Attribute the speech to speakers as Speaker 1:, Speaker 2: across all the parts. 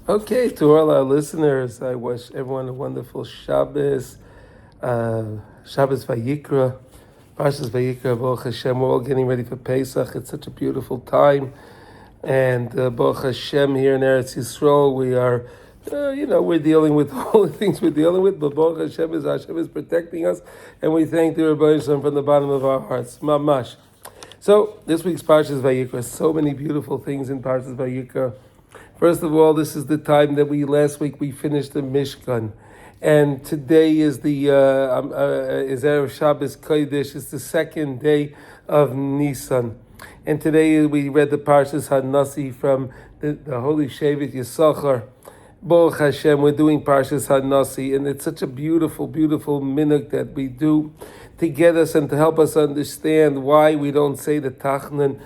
Speaker 1: Okay, to all our listeners, I wish everyone a wonderful Shabbos, Shabbos Vayikra, Parshat Vayikra, Baruch Hashem. We're all getting ready for Pesach. It's such a beautiful time. And Baruch Hashem here in Eretz Yisrael, we are, we're dealing with all the things we're dealing with, but Baruch Hashem is protecting us, and we thank the Rebbe Hashem from the bottom of our hearts. Mamash. So, this week's Parshat Vayikra, so many beautiful things in Parshat Vayikra. First of all, this is the time that last week we finished the Mishkan. And today is is Erev Shabbos Kodesh. It's the second day of Nisan. And today we read the Parshas Hanasi from the Holy Shevet Yisachar. Baruch Hashem, we're doing Parshas Hanasi, and it's such a beautiful, beautiful minhag that we do to get us and to help us understand why we don't say the Tachnan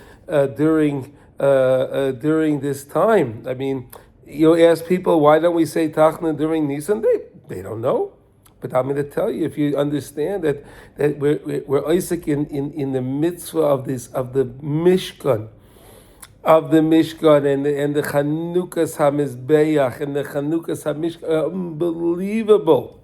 Speaker 1: during this time. I mean, you ask people, why don't we say Tachna during Nisan? They don't know. But I'm going to tell you, if you understand that we're Isaac in the mitzvah of the Mishkan, and the Chanukas HaMizbeach and the Chanukas HaMishkan are unbelievable.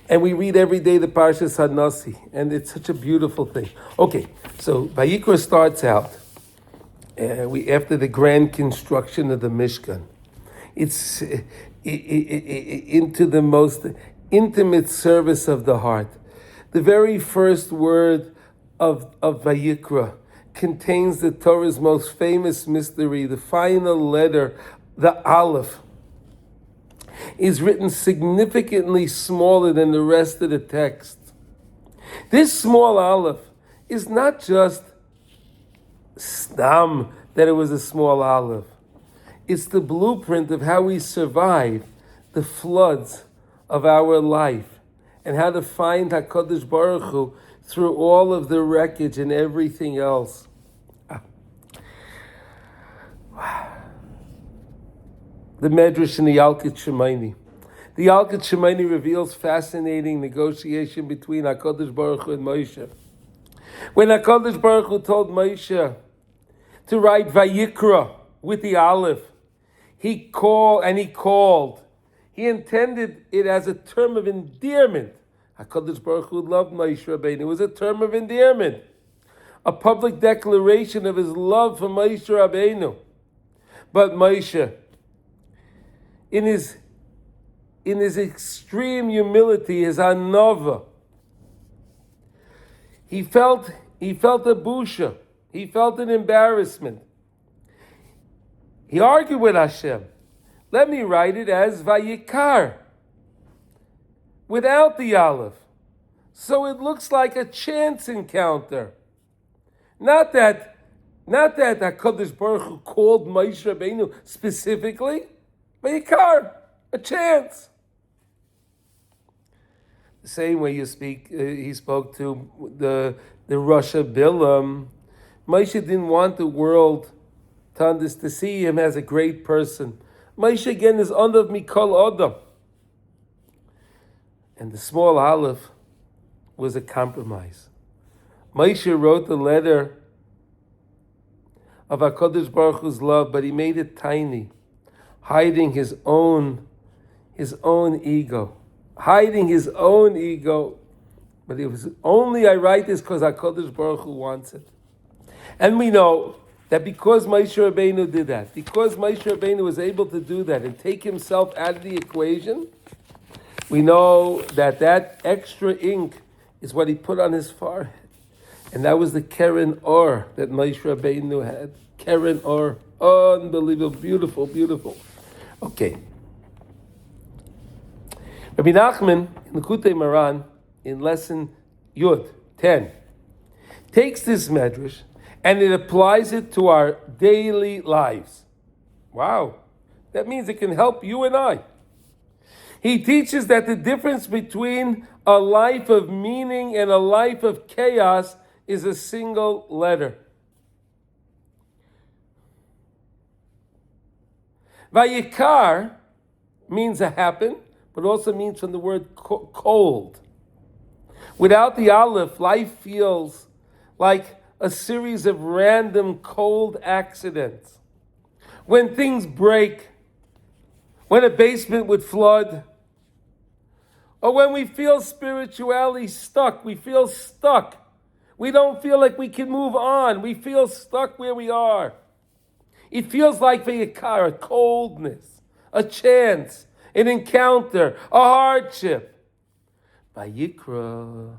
Speaker 1: And we read every day the Parshas Hanasi, and it's such a beautiful thing. Okay, so Vayikra starts out. After the grand construction of the Mishkan, it's into the most intimate service of the heart. The very first word of Vayikra contains the Torah's most famous mystery. The final letter, the Aleph, is written significantly smaller than the rest of the text. This small Aleph is not just stam that it was a small Aleph. It's the blueprint of how we survive the floods of our life and how to find HaKadosh Baruch Hu through all of the wreckage and everything else. The Medrash in the Yalkut Shemaini. The Yalkut Shemaini reveals fascinating negotiation between HaKadosh Baruch Hu and Moshe. When HaKadosh Baruch Hu told Moshe to write Vayikra with the Aleph, he called. He intended it as a term of endearment. HaKadosh Baruch Hu loved Moshe Rabbeinu. It was a term of endearment, a public declaration of his love for Moshe Rabbeinu. But Moshe, in his extreme humility, his anova, he felt a busha. He felt an embarrassment. He argued with Hashem. Let me write it as Vayikar, without the Aleph. So it looks like a chance encounter. Not that HaKadosh Baruch Hu called Moshe Rabbeinu specifically. Vayikar, a chance. The same way he spoke to the Rasha Bilam. Moshe didn't want the world to see him as a great person. Moshe again is under Mikol Adam. And the small Aleph was a compromise. Moshe wrote the letter of HaKadosh Baruch Hu's love, but he made it tiny, hiding his own ego. Hiding his own ego. But it was only I write this because HaKadosh Baruch Hu wants it. And we know that because Moshe Rabbeinu did that, because Moshe Rabbeinu was able to do that and take himself out of the equation, we know that extra ink is what he put on his forehead. And that was the Keren Or that Moshe Rabbeinu had. Keren Or. Unbelievable. Beautiful, beautiful. Okay. Rabbi Nachman, in Likutei Moharan, in lesson Yud 10, takes this medrash and it applies it to our daily lives. Wow. That means it can help you and I. He teaches that the difference between a life of meaning and a life of chaos is a single letter. Vayikar means a happen, but also means from the word cold. Without the Aleph, life feels like a series of random cold accidents. When things break, when a basement would flood, or when we feel spirituality stuck. We feel stuck. We don't feel like we can move on. We feel stuck where we are. It feels like Vayikra, a coldness, a chance, an encounter, a hardship. Vayikra,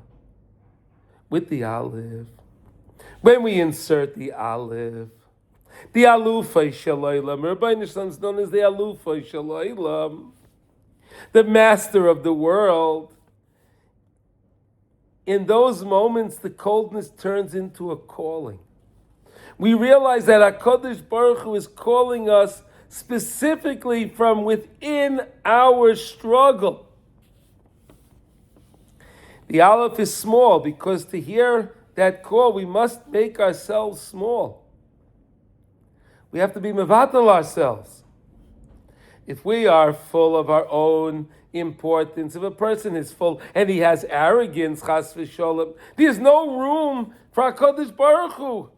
Speaker 1: with the aleph. When we insert the aleph, the alufay shalaylam, Rabbeinu Shalom is known as the alufay shalaylam, the master of the world. In those moments, the coldness turns into a calling. We realize that HaKadosh Baruch Hu is calling us specifically from within our struggle. The aleph is small because to hear that call, we must make ourselves small. We have to be mevatel ourselves. If we are full of our own importance, if a person is full and he has arrogance, chas v'sholem, there's no room for HaKadosh Baruch Hu.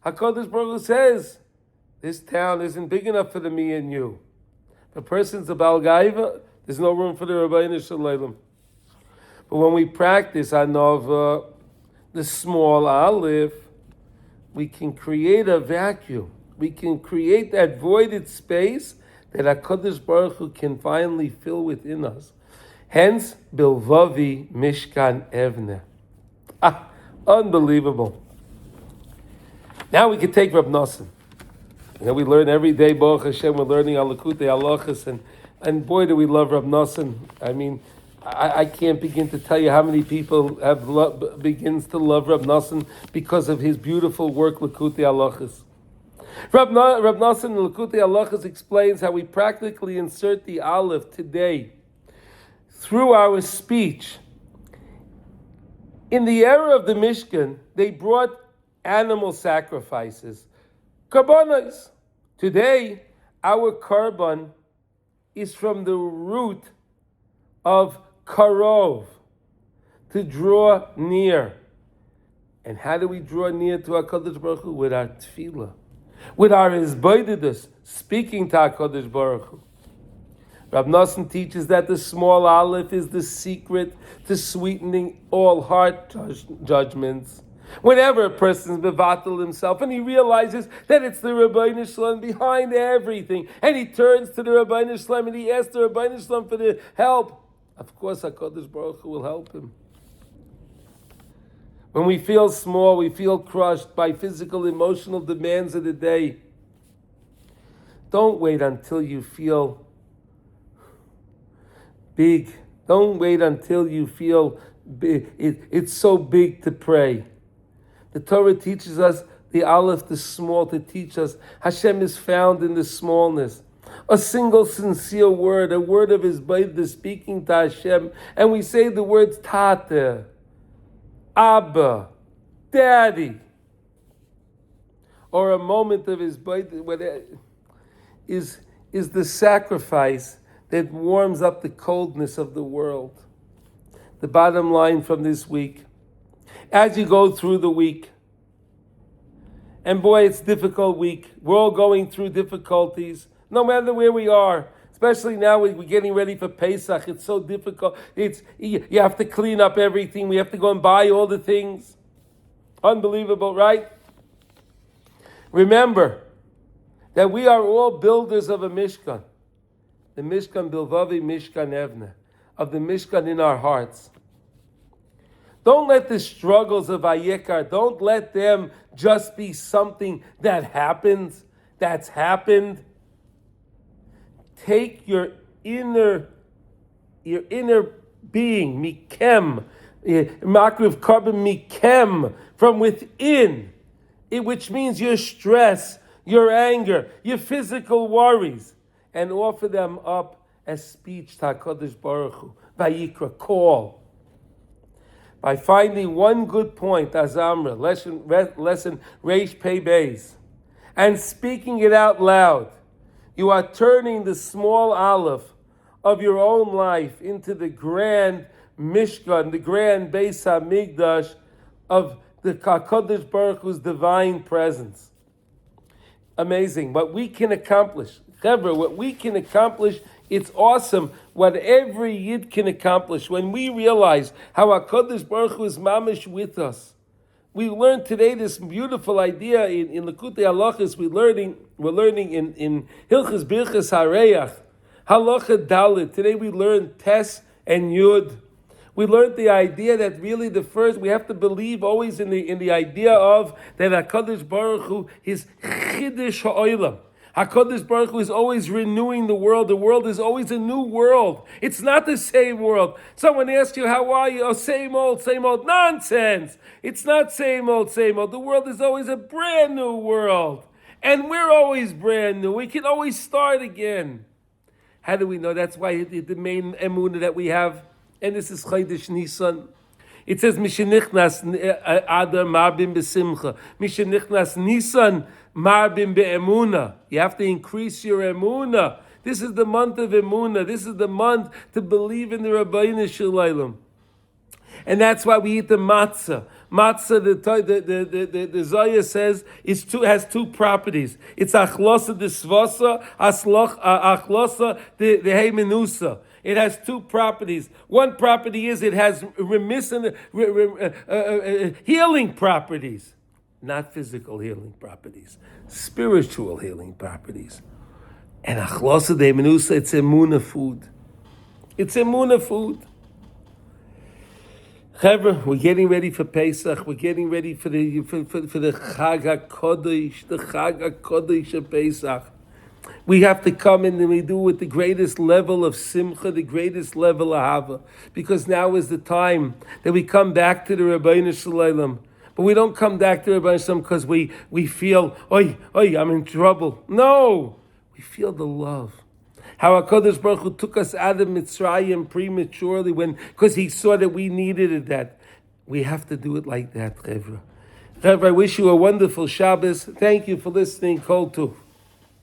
Speaker 1: HaKadosh Baruch Hu says, this town isn't big enough for the me and you. If a person's a Baal Gaiva, there's no room for the Rabbeinu Shalom. But when we practice Anova, the small aleph, we can create a vacuum. We can create that voided space that HaKadosh Baruch Hu can finally fill within us. Hence, Bilvavi Mishkan Evne. Unbelievable. Now we can take Rab Nosson. We learn every day, Baruch Hashem, we're learning Alakutei Halachos, and boy, do we love Rab Nosson. I mean, I can't begin to tell you how many people begins to love Rab Nosson because of his beautiful work, Lakutei Halachos. Rab Nosson in Lakutei Halachos explains how we practically insert the aleph today through our speech. In the era of the Mishkan, they brought animal sacrifices, karbanos. Today, our karban is from the root of karov, to draw near. And how do we draw near to HaKadosh Baruch Hu? With our tefillah, with our izbaididus, speaking to HaKadosh Baruch Hu. Rab Nosson teaches that the small aleph is the secret to sweetening all heart judgments. Whenever a person's bevatel himself and he realizes that it's the Rabbeinu Shalom behind everything, and he turns to the Rabbeinu Shalom and he asks the Rabbeinu Shalom for the help, of course HaKadosh Baruch Hu will help him. When we feel small, we feel crushed by physical, emotional demands of the day. Don't wait until you feel big. Don't wait until you feel big. It's so big to pray. The Torah teaches us the aleph, the small, to teach us Hashem is found in the smallness. A single sincere word, a word of his Beit, speaking to Hashem, and we say the words Tate, Abba, Daddy, or a moment of his Beit is the sacrifice that warms up the coldness of the world. The bottom line from this week, as you go through the week, and boy, it's a difficult week. We're all going through difficulties, no matter where we are. Especially now, we're getting ready for Pesach. It's so difficult. You have to clean up everything. We have to go and buy all the things. Unbelievable, right? Remember that we are all builders of a Mishkan. The Mishkan Bilvavi Mishkan Evne, of the Mishkan in our hearts. Don't let the struggles of Vayikra, don't let them just be something that happens, that's happened. Take your inner being, mikem, makriv carbon mikem, from within, which means your stress, your anger, your physical worries, and offer them up as speech to HaKadosh Baruch Hu, Vayikra, call. By finding one good point, Azamra, lesson Reish Pei Beis, and speaking it out loud, you are turning the small aleph of your own life into the grand Mishkan, the grand Beis HaMikdash of the HaKadosh Baruch Hu's divine presence. Amazing. What we can accomplish, Chevra, what we can accomplish, it's awesome. What every Yid can accomplish. When we realize how HaKadosh Baruch Hu is mamish with us. We learned today this beautiful idea in Likutei Halachos. We're learning in Hilchos Birchas Hareach, Halacha Dalet. Today we learned Tes and Yud. We learned the idea that really we have to believe always in the idea of that HaKadosh Baruch Hu is Chidush Ha'olam. HaKadosh Baruch Hu is always renewing the world. The world is always a new world. It's not the same world. Someone asks you, how are you? Oh, same old, same old. Nonsense. It's not same old, same old. The world is always a brand new world. And we're always brand new. We can always start again. How do we know? That's why the main emunah that we have, and this is Chodesh Nisan. It says, Mishenichnas Adar Marbim B'Simcha. Mishenichnas Nisan Marbim Be'emuna. You have to increase your emuna. This is the month of emuna. This is the month to believe in the Rabbeinu Shalom. And that's why we eat the matzah. Matzah, the Zohar says, has two properties. It's achlosa de svasa, achlosa de heimenusa. It has two properties. One property is it has healing properties. Not physical healing properties. Spiritual healing properties. And achlosa de heimenusa, it's emuna food. It's emuna food. Chevra, we're getting ready for Pesach. We're getting ready for the Chag HaKodesh, the Chag HaKodesh of Pesach. We have to come in and we do it with the greatest level of simcha, the greatest level of hava, because now is the time that we come back to the Rabbeinu Shalom. But we don't come back to the Rabbeinu Shalom because we feel, oi, I'm in trouble. No, we feel the love. How HaKadosh Baruch Hu took us out of Mitzrayim prematurely because He saw that we needed that. We have to do it like that, Chevra. Chevra, I wish you a wonderful Shabbos. Thank you for listening. Kol Tuv.